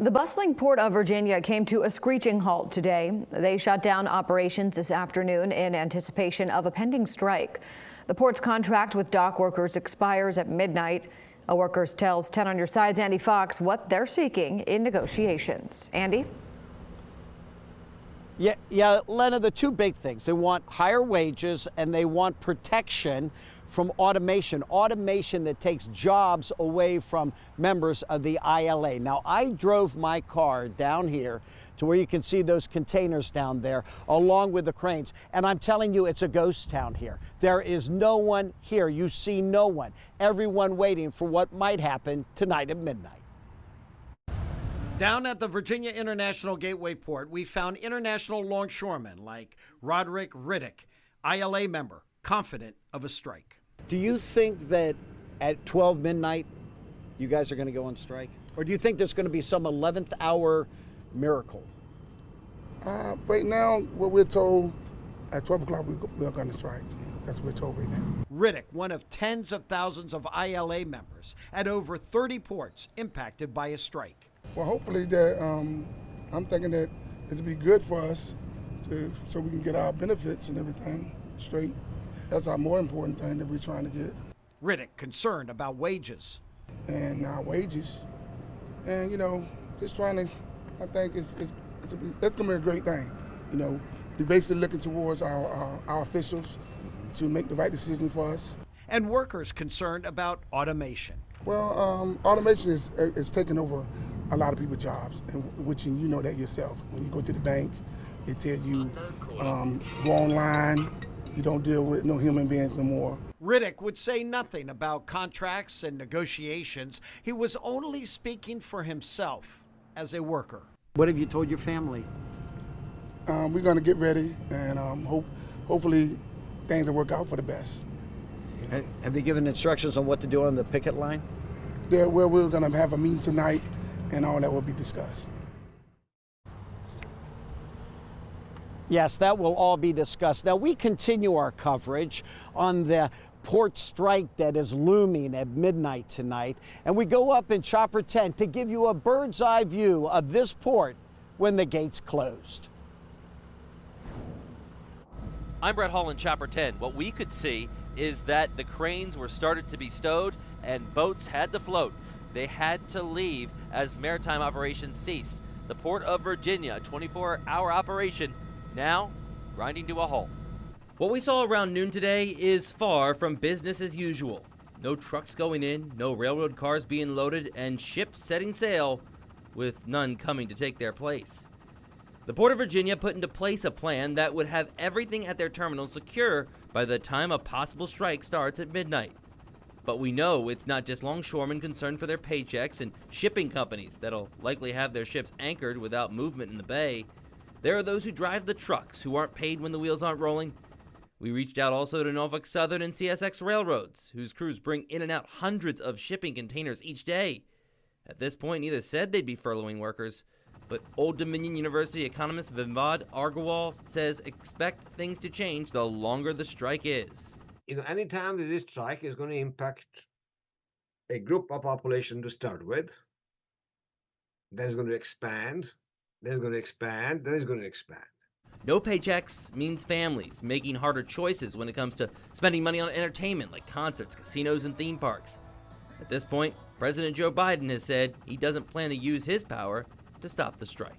The bustling port of Virginia came to a screeching halt today. They shut down operations this afternoon in anticipation of a pending strike. The port's contract with dock workers expires at midnight. A workers tells 10 on your side's Andy Fox what they're seeking in negotiations. Andy? Yeah, Lena, the two big things. They want higher wages and they want protection from automation that takes jobs away from members of the ILA. Now, I drove my car down here to where you can see those containers down there, along with the cranes. And I'm telling you, it's a ghost town here. There is no one here. You see no one. Everyone waiting for what might happen tonight at midnight. Down at the Virginia International Gateway Port, we found international longshoremen like Roderick Riddick, ILA member, confident of a strike. Do you think that at 12 midnight, you guys are going to go on strike? Or do you think there's going to be some 11th hour miracle? Right now, what we're told, at 12 o'clock, we're going to strike. That's what we're told right now. Riddick, one of tens of thousands of ILA members at over 30 ports impacted by a strike. Well, hopefully that, I'm thinking that it'll be good for us so we can get our benefits and everything straight. That's our more important thing that we're trying to get. Riddick concerned about wages. And our wages. And, just trying to, I think it's going to be a great thing. We're basically looking towards our officials to make the right decision for us. And workers concerned about automation. Well, automation is taking over a lot of people's jobs, and which you know that yourself. When you go to the bank, they tell you go online. You don't deal with no human beings no more. Riddick would say nothing about contracts and negotiations. He was only speaking for himself as a worker. What have you told your family? We're going to get ready, and hopefully things will work out for the best. Have they given instructions on what to do on the picket line? We're going to have a meeting tonight, and all that will be discussed. Yes, that will all be discussed. Now, we continue our coverage on the port strike that is looming at midnight tonight, and we go up in Chopper 10 to give you a bird's eye view of this port when the gates closed. I'm Brett Hall in Chopper 10. What we could see is that the cranes were started to be stowed and boats had to float. They had to leave as maritime operations ceased. The Port of Virginia, a 24-hour operation, now grinding to a halt. What we saw around noon today is far from business as usual. No trucks going in, no railroad cars being loaded, and ships setting sail with none coming to take their place. The Port of Virginia put into place a plan that would have everything at their terminal secure by the time a possible strike starts at midnight. But we know it's not just longshoremen concerned for their paychecks and shipping companies that'll likely have their ships anchored without movement in the bay. There are those who drive the trucks who aren't paid when the wheels aren't rolling. We reached out also to Norfolk Southern and CSX railroads, whose crews bring in and out hundreds of shipping containers each day. At this point, neither said they'd be furloughing workers, but Old Dominion University economist Vimvad Agarwal says expect things to change the longer the strike is. Anytime there is a strike, is going to impact a group of population to start with. That's going to expand. Then it's going to expand. Then it's going to expand. No paychecks means families making harder choices when it comes to spending money on entertainment like concerts, casinos, and theme parks. At this point, President Joe Biden has said he doesn't plan to use his power to stop the strike.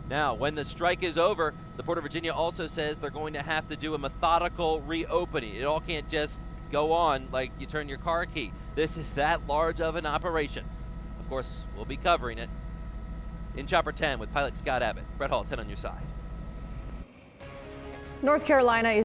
Now, when the strike is over, the Port of Virginia also says they're going to have to do a methodical reopening. It all can't just go on like you turn your car key. This is that large of an operation. Of course, we'll be covering it. In Chopper 10 with pilot Scott Abbott. Brett Hall, 10 on your side. North Carolina